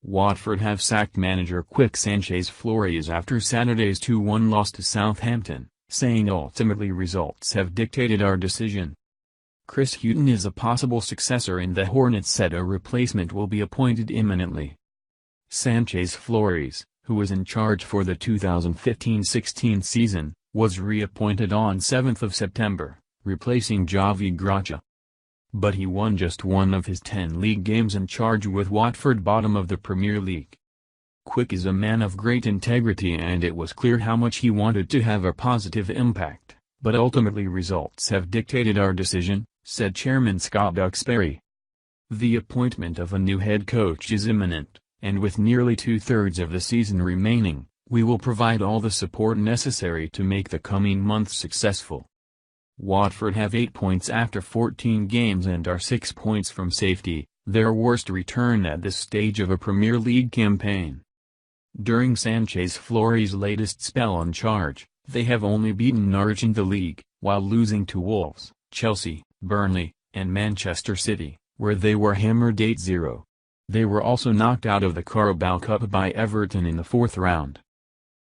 Watford have sacked manager Quique Sanchez Flores after Saturday's 2-1 loss to Southampton, saying ultimately results have dictated our decision. Chris Hughton is a possible successor and the Hornets said a replacement will be appointed imminently. Sanchez Flores, who was in charge for the 2015-16 season, was reappointed on 7th of September, replacing Javi Gracia. But he won just one of his 10 league games in charge with Watford bottom of the Premier League. Quique is a man of great integrity and it was clear how much he wanted to have a positive impact, but ultimately results have dictated our decision, said Chairman Scott Duxbury. The appointment of a new head coach is imminent, and with nearly 2/3 of the season remaining, we will provide all the support necessary to make the coming months successful. Watford have 8 points after 14 games and are 6 points from safety, their worst return at this stage of a Premier League campaign. During Sanchez Flores' latest spell in charge, they have only beaten Norwich in the league, while losing to Wolves, Chelsea, Burnley, and Manchester City, where they were hammered 8-0. They were also knocked out of the Carabao Cup by Everton in the 4th round.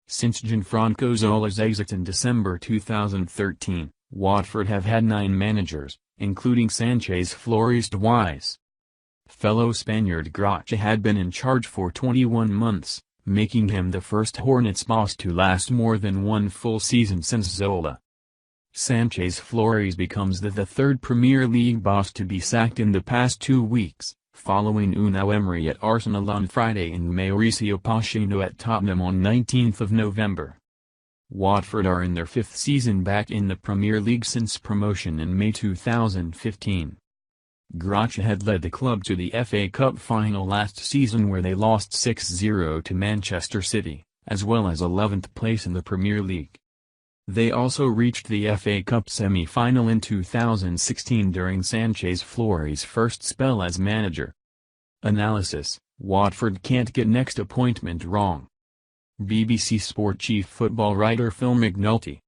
Since Gianfranco Zola's exit in December 2013, Watford have had 9 managers, including Sanchez Flores twice. Fellow Spaniard Gracia had been in charge for 21 months, making him the first Hornets boss to last more than one full season since Zola. Sanchez Flores becomes the third Premier League boss to be sacked in the past 2 weeks, following Unai Emery at Arsenal on Friday and Mauricio Pochettino at Tottenham on 19th of November. Watford are in their 5th season back in the Premier League since promotion in May 2015. Gracia had led the club to the FA Cup final last season where they lost 6-0 to Manchester City, as well as 11th place in the Premier League. They also reached the FA Cup semi-final in 2016 during Sanchez Flores' first spell as manager. Analysis: Watford can't get next appointment wrong. BBC Sport chief football writer Phil McNulty.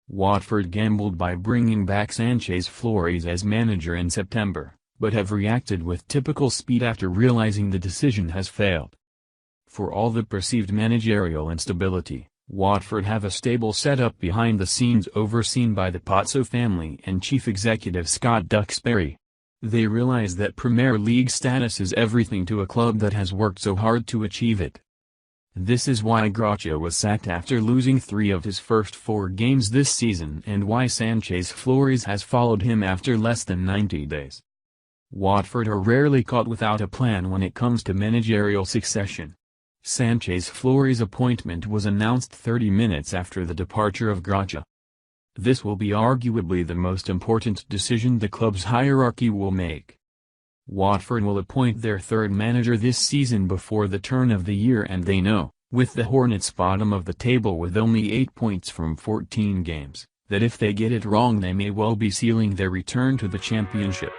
Watford gambled by bringing back Sanchez Flores as manager in September, but have reacted with typical speed after realizing the decision has failed. For all the perceived managerial instability, Watford have a stable setup behind the scenes overseen by the Pozzo family and chief executive Scott Duxbury. They realize that Premier League status is everything to a club that has worked so hard to achieve it. This is why Gracia was sacked after losing 3 of his first 4 games this season and why Sanchez Flores has followed him after less than 90 days. Watford are rarely caught without a plan when it comes to managerial succession. Sanchez Flores' appointment was announced 30 minutes after the departure of Gracia. This will be arguably the most important decision the club's hierarchy will make. Watford will appoint their 3rd manager this season before the turn of the year and they know, with the Hornets bottom of the table with only 8 points from 14 games, that if they get it wrong they may well be sealing their return to the championship.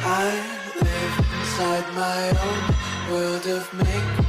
I live inside my own world of make